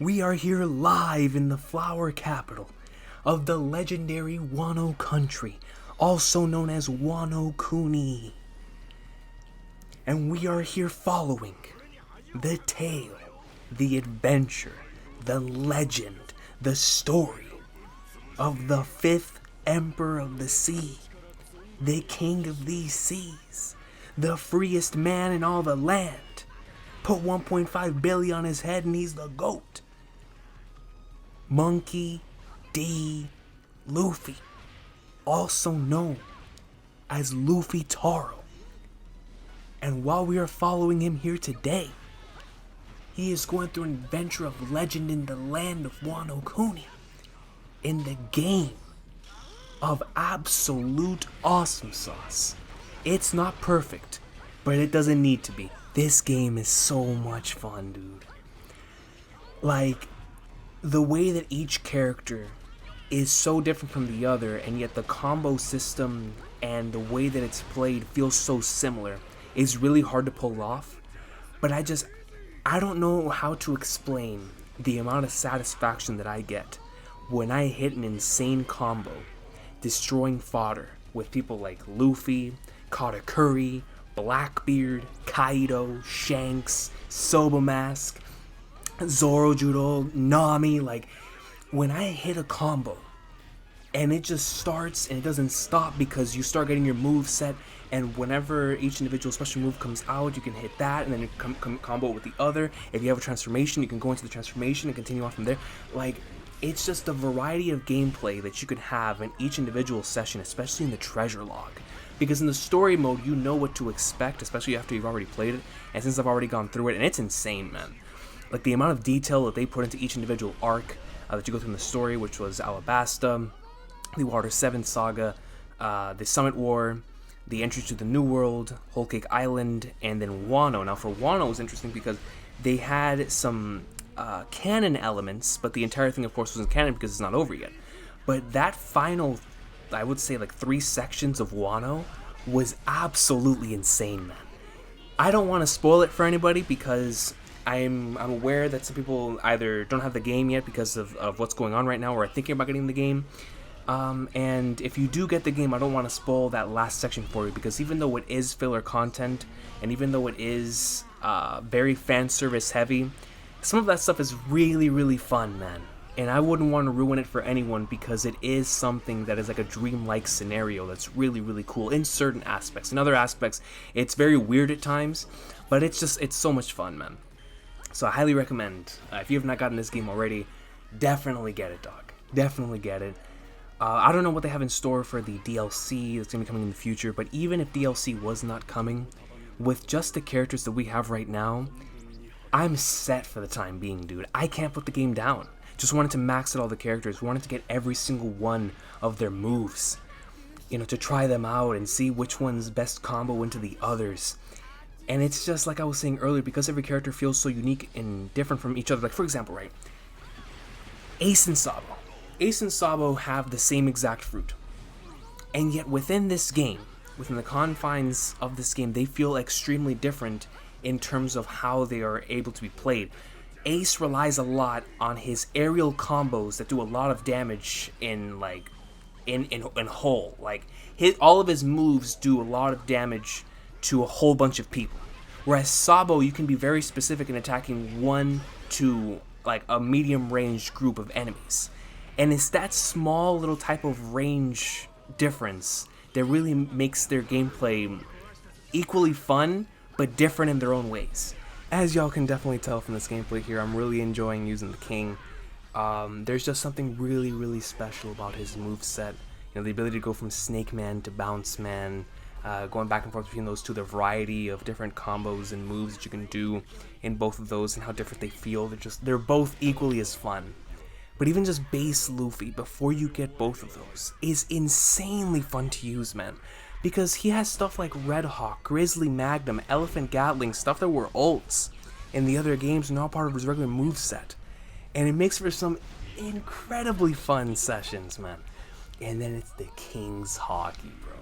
We are here live in the flower capital of the legendary Wano country, also known as Wano Kuni. And we are here following the tale, the adventure, the legend, the story of the fifth Emperor of the Sea, the king of these seas, the freest man in all the land. Put 1.5 billion on his head and he's the GOAT. Monkey D. Luffy, also known as Luffy Taro. And while we are following him here today, he is going through an adventure of legend in the land of Wano Kuni, in the game of absolute awesome sauce. It's not perfect, but it doesn't need to be. This game is so much fun, dude. Like, the way that each character is so different from the other, and yet the combo system and the way that it's played feels so similar is really hard to pull off. But I don't know how to explain the amount of satisfaction that I get when I hit an insane combo, destroying fodder with people like Luffy, Katakuri, Blackbeard, Kaido, Shanks, Soba Mask, Zorojudo, Nami. Like, when I hit a combo and it just starts and it doesn't stop because you start getting your move set, and whenever each individual special move comes out, you can hit that and then you combo it with the other. If you have a transformation, you can go into the transformation and continue on from there. Like, it's just a variety of gameplay that you can have in each individual session, especially in the treasure log. Because in the story mode, you know what to expect, especially after you've already played it. And since I've already gone through it, and it's insane, man. Like, the amount of detail that they put into each individual arc that you go through in the story, which was Alabasta, the Water 7 Saga, the Summit War, the entry to the New World, Whole Cake Island, and then Wano. Now, for Wano, it was interesting because they had some canon elements, but the entire thing, of course, wasn't canon because it's not over yet. But that final, I would say, like 3 sections of Wano was absolutely insane, man. I don't want to spoil it for anybody because I'm aware that some people either don't have the game yet because of what's going on right now, or are thinking about getting the game. And if you do get the game, I don't want to spoil that last section for you, because even though it is filler content, and even though it is very fan service heavy, some of that stuff is really, really fun, man. And I wouldn't want to ruin it for anyone because it is something that is like a dreamlike scenario that's really, really cool in certain aspects. In other aspects, it's very weird at times, but it's so much fun, man. So I highly recommend, if you have not gotten this game already, definitely get it, dog. Definitely get it. I don't know what they have in store for the DLC that's going to be coming in the future, but even if DLC was not coming, with just the characters that we have right now, I'm set for the time being, dude. I can't put the game down. Just wanted to max out all the characters, wanted to get every single one of their moves, to try them out and see which one's best combo into the others. And it's just like I was saying earlier, because every character feels so unique and different from each other. Like, for example, right, Ace and Sabo. Ace and Sabo have the same exact fruit. And yet within this game, within the confines of this game, they feel extremely different in terms of how they are able to be played. Ace relies a lot on his aerial combos that do a lot of damage in whole. Like, all of his moves do a lot of damage to a whole bunch of people. Whereas Sabo, you can be very specific in attacking one to like a medium range group of enemies. And it's that small little type of range difference that really makes their gameplay equally fun, but different in their own ways. As y'all can definitely tell from this gameplay here, I'm really enjoying using the King. There's just something really, really special about his moveset. The ability to go from Snake Man to Bounce Man, going back and forth between those two, the variety of different combos and moves that you can do in both of those and how different they feel. They're both equally as fun. But even just base Luffy, before you get both of those, is insanely fun to use, man. Because he has stuff like Red Hawk, Grizzly Magnum, Elephant Gatling, stuff that were ults in the other games and not part of his regular moveset. And it makes for some incredibly fun sessions, man. And then it's the King's Hockey, bro.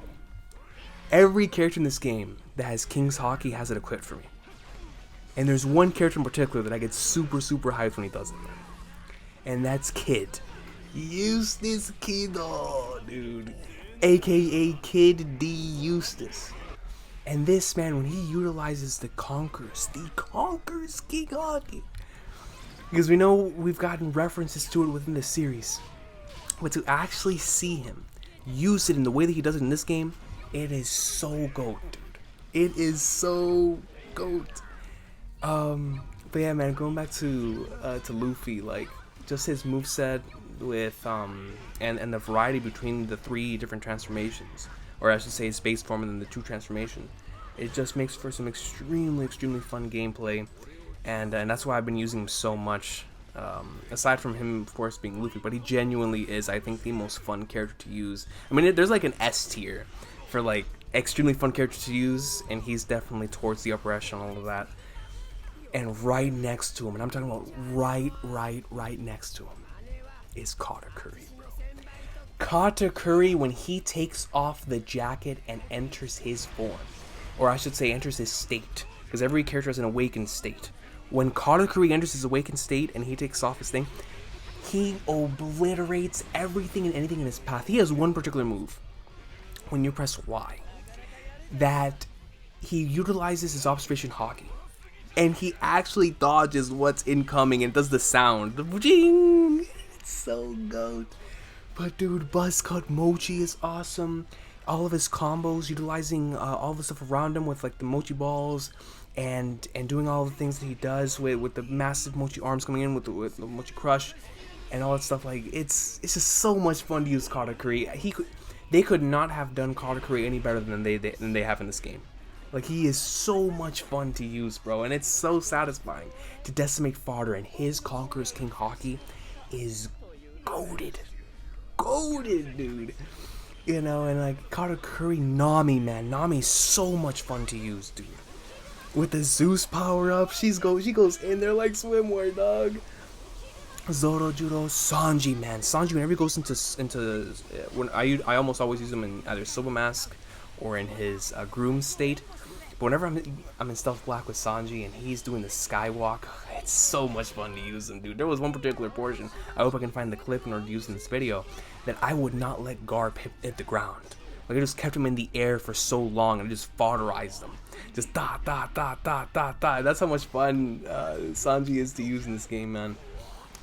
Every character in this game that has King's Hockey has it equipped for me. And there's one character in particular that I get super, super hyped when he does it, man. and that's Kid. Eustace Kiddo, dude. AKA Kid D. Eustace. And this man, when he utilizes the Conquerors King Hockey. Because we know we've gotten references to it within the series. But to actually see him use it in the way that he does it in this game, it is so GOAT, dude. It is so GOAT. But yeah, man, going back to Luffy, like, just his moveset with, and the variety between the 3 different transformations, or I should say his base form and then the 2 transformation, it just makes for some extremely fun gameplay, and that's why I've been using him so much, aside from him, of course, being Luffy, but he genuinely is, I think, the most fun character to use. I mean, there's like an S tier for, like, extremely fun character to use, and he's definitely towards the upper echelon of that. And right next to him, and I'm talking about right next to him, is Katakuri, bro. Katakuri, when he takes off the jacket and enters his form, or I should say enters his state, because every character has an awakened state. When Katakuri enters his awakened state and he takes off his thing, he obliterates everything and anything in his path. He has one particular move, when you press Y, that he utilizes his observation hockey. And he actually dodges what's incoming and does the sound. The jing! It's so GOAT. But dude, Buzzcut Mochi is awesome. All of his combos, utilizing all the stuff around him with like the Mochi balls and doing all the things that he does with the massive Mochi arms coming in with the Mochi Crush and all that stuff. Like, it's just so much fun to use Katakuri. They could not have done Katakuri any better than they have in this game. Like, he is so much fun to use, bro, and it's so satisfying to decimate fodder, and his Conquerors King Hockey is goated, dude. You know, and like Katakuri Nami, man, Nami's so much fun to use, dude. With the Zeus power up, she goes in there like swimwear, dog. Zoro Judo, Sanji, man, Sanji, whenever he goes into when I almost always use him in either Silver Mask or in his Groom state. But whenever I'm in Stealth Black with Sanji and he's doing the Skywalk, it's so much fun to use him, dude. There was one particular portion, I hope I can find the clip in order to use in this video, that I would not let Garp hit the ground. Like, I just kept him in the air for so long and I just fodderized him. Just da. That's how much fun Sanji is to use in this game, man.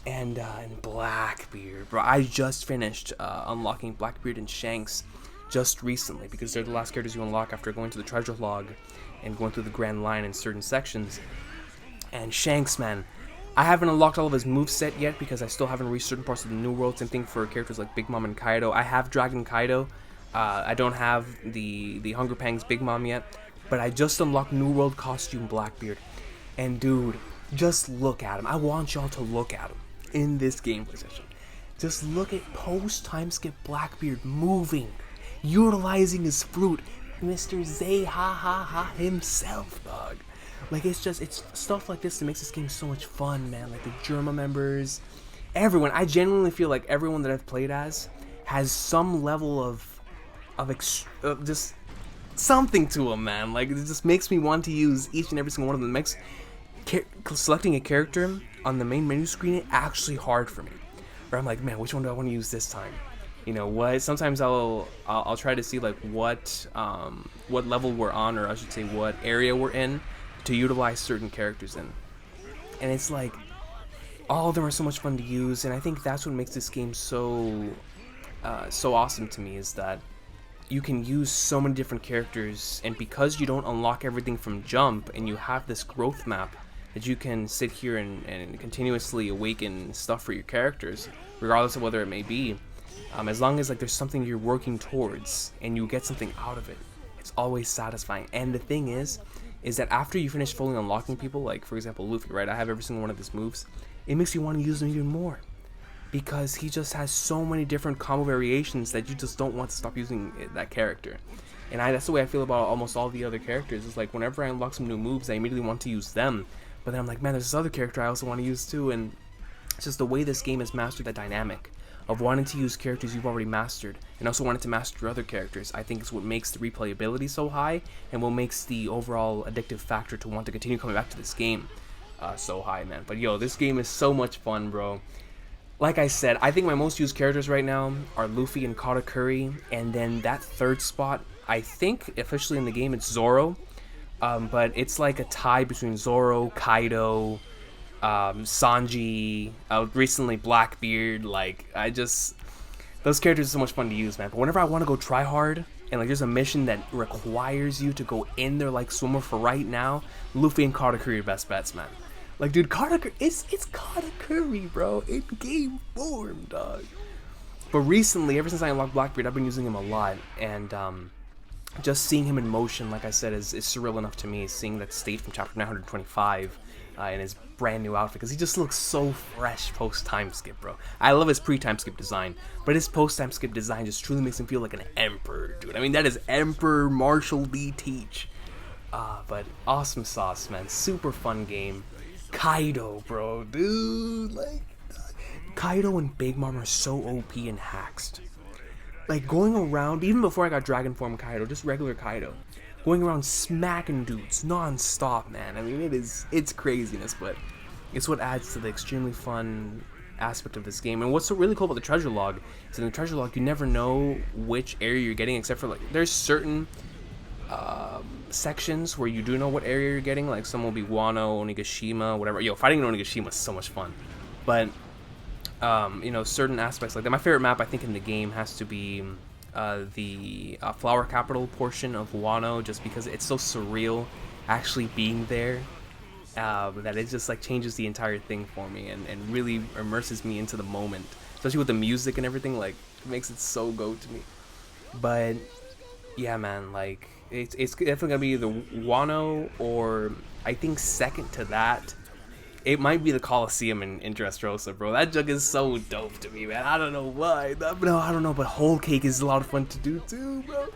And Blackbeard, bro. I just finished unlocking Blackbeard and Shanks just recently, because they're the last characters you unlock after going to the treasure log and going through the Grand Line in certain sections. And Shanks, man, I haven't unlocked all of his moveset yet because I still haven't reached certain parts of the New World. Same thing for characters like Big Mom and Kaido. I have Dragon Kaido. I don't have the Hunger Pangs Big Mom yet, but I just unlocked New World costume Blackbeard. And dude, just look at him. I want y'all to look at him in this gameplay session. Just look at post-time skip Blackbeard moving, utilizing his fruit, Mr. Zay himself, dog. Like, it's stuff like this that makes this game so much fun, man. Like the Germa members, everyone. I genuinely feel like everyone that I've played as has some level of just something to them, man. Like, it just makes me want to use each and every single one of them. It makes selecting a character on the main menu screen actually hard for me. Where I'm like, man, which one do I want to use this time? You know what? Sometimes I'll try to see like what level we're on, or I should say what area we're in, to utilize certain characters in. And it's like all of them are so much fun to use, and I think that's what makes this game so awesome to me, is that you can use so many different characters, and because you don't unlock everything from jump, and you have this growth map that you can sit here and continuously awaken stuff for your characters, regardless of whether it may be. As long as like there's something you're working towards and you get something out of it, it's always satisfying. And the thing is that after you finish fully unlocking people, like for example Luffy, right? I have every single one of his moves. It makes you want to use them even more, because he just has so many different combo variations that you just don't want to stop using that character. And that's the way I feel about almost all the other characters. It's like whenever I unlock some new moves, I immediately want to use them. But then I'm like, man, there's this other character I also want to use too. And it's just the way this game has mastered that dynamic of wanting to use characters you've already mastered and also wanting to master other characters. I think is what makes the replayability so high, and what makes the overall addictive factor to want to continue coming back to this game so high, man. But yo, this game is so much fun, bro. Like I said, I think my most used characters right now are Luffy and Katakuri, and then that third spot, I think officially in the game it's Zoro, but it's like a tie between Zoro, Kaido, Sanji, recently Blackbeard. Like, those characters are so much fun to use, man. But whenever I want to go try hard, and like there's a mission that requires you to go in there like swimmer for right now, Luffy and Katakuri are best bets, man. Like, dude, Katakuri, it's Katakuri, bro, in game form, dog. But recently, ever since I unlocked Blackbeard, I've been using him a lot, and just seeing him in motion, like I said, is surreal enough to me. Seeing that state from chapter 925 in his brand new outfit, because he just looks so fresh post time skip, bro. I love his pre-time skip design, but his post-time skip design just truly makes him feel like an emperor, dude. I mean, that is Emperor Marshall D. Teach. But AwesomeSauce, man, super fun game. Kaido, bro, dude, like, Kaido and Big Mom are so OP and haxed. Like, going around, even before I got Dragon Form Kaido, just regular Kaido, going around smacking dudes non-stop, man. I mean, it's craziness, but it's what adds to the extremely fun aspect of this game. And what's so really cool about the treasure log is in the treasure log, you never know which area you're getting, except for, like, there's certain sections where you do know what area you're getting, like some will be Wano, Onigashima, whatever. Yo, fighting in Onigashima is so much fun. But you know, certain aspects like that. My favorite map, I think, in the game has to be the flower capital portion of Wano, just because it's so surreal actually being there, that it just like changes the entire thing for me, and really immerses me into the moment, especially with the music and everything. Like, it makes it so go to me. But yeah, man, like, it's definitely gonna be either Wano, or I think second to that, it might be the Coliseum in Dressrosa, bro. That jug is so dope to me, man. I don't know why. No, I don't know, but Whole Cake is a lot of fun to do too, bro.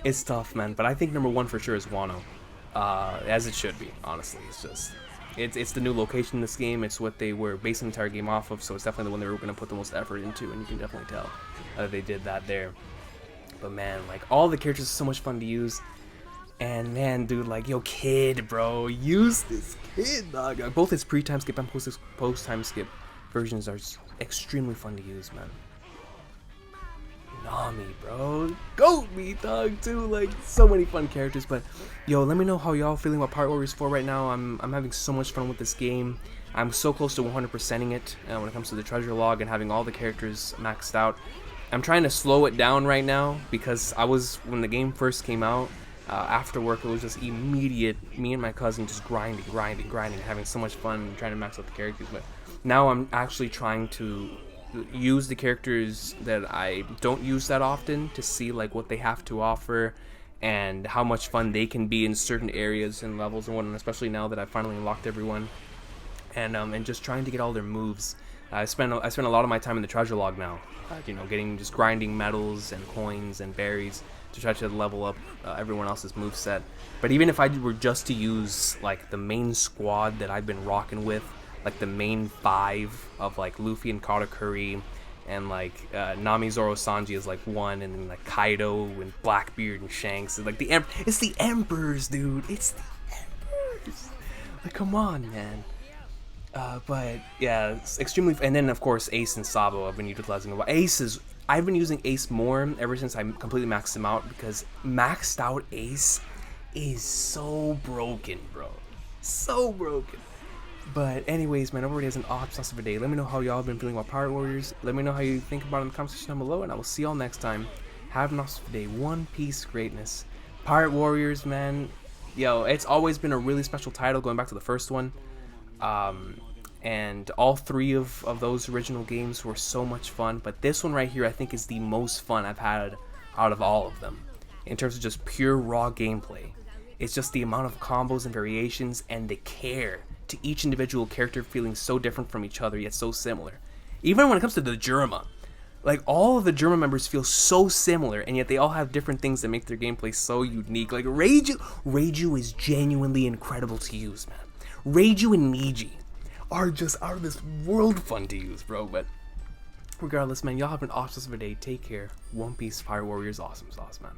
It's tough, man. But I think number one for sure is Wano, as it should be. Honestly, it's the new location in this game. It's what they were basing the entire game off of, so it's definitely the one they were gonna put the most effort into, and you can definitely tell they did that there. But man, like, all the characters are so much fun to use. And man, dude, like, yo, Kid, bro, use this Kid, dog. Both his pre-time skip and post-time skip versions are extremely fun to use, man. Nami, bro, goat me, dog, too. Like, so many fun characters. But yo, let me know how y'all feeling about Pirate Warriors 4 right now. I'm having so much fun with this game. I'm so close to 100%ing it when it comes to the treasure log and having all the characters maxed out. I'm trying to slow it down right now, because when the game first came out, after work, it was just immediate, me and my cousin just grinding, having so much fun trying to max out the characters. But now I'm actually trying to use the characters that I don't use that often to see like what they have to offer and how much fun they can be in certain areas and levels and whatnot, especially now that I've finally unlocked everyone, and just trying to get all their moves. I spend a lot of my time in the treasure log now, you know, just grinding medals and coins and berries to try to level up everyone else's moveset. But even if I were just to use like the main squad that I've been rocking with, like the main 5 of like Luffy and Katakuri, and like Nami, Zoro, Sanji is like 1, and then like Kaido and Blackbeard and Shanks, and like it's the Emperors, dude. It's the Emperors. Like, come on, man. But yeah, it's extremely. And then of course Ace and Sabo I've been utilizing a lot. I've been using Ace more ever since I completely maxed him out, because maxed out Ace is so broken, bro. So broken. But anyways, man, everybody has an awesome sauce of a day. Let me know how y'all have been feeling about Pirate Warriors. Let me know how you think about it in the comment section down below, and I will see y'all next time. Have an awesome day. One Piece greatness. Pirate Warriors, man. Yo, it's always been a really special title going back to the first one. And all 3 of those original games were so much fun, but this one right here I think is the most fun I've had out of all of them in terms of just pure raw gameplay. It's just the amount of combos and variations and the care to each individual character feeling so different from each other yet so similar. Even when it comes to the Germa, like, all of the Germa members feel so similar, and yet they all have different things that make their gameplay so unique. Like Reiju is genuinely incredible to use, man. Reiju and Niji are just out of this world fun to use, bro. But regardless, man, y'all have an awesome day. Take care. One Piece, Pirate Warriors, AwesomeSauce, man.